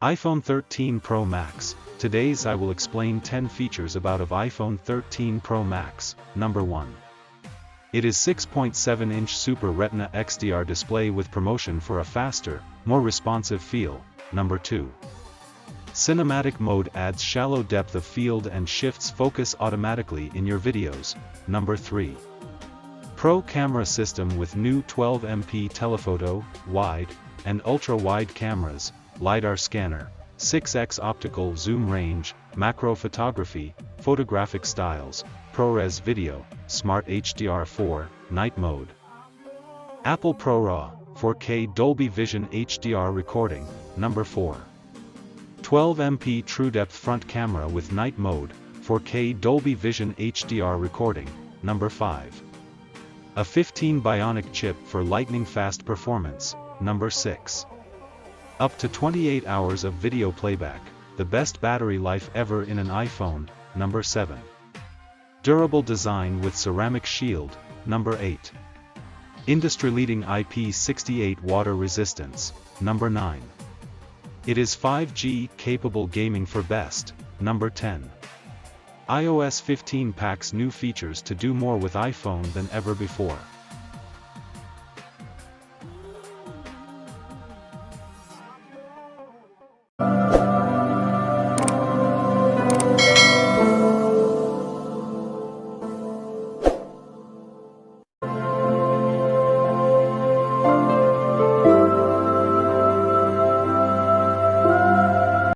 iPhone 13 Pro Max. Today's I will explain 10 features about of iPhone 13 Pro Max. Number 1. It is 6.7-inch Super Retina XDR display with promotion for a faster, more responsive feel. Number 2. Cinematic mode adds shallow depth of field and shifts focus automatically in your videos. Number 3. Pro camera system with new 12MP telephoto, wide, and ultra-wide cameras, LiDAR Scanner, 6x optical zoom range, macro photography, photographic styles, ProRes video, Smart HDR4, night mode. Apple ProRAW, 4K Dolby Vision HDR recording. Number 4. 12MP TrueDepth front camera with night mode, 4K Dolby Vision HDR recording. Number 5. A 15 Bionic chip for lightning-fast performance. Number 6. Up to 28 hours of video playback, the best battery life ever in an iPhone. Number 7. Durable design with ceramic shield. Number 8. Industry-leading IP68 water resistance. Number 9. It is 5G capable gaming for best. Number 10. iOS 15 packs new features to do more with iPhone than ever before.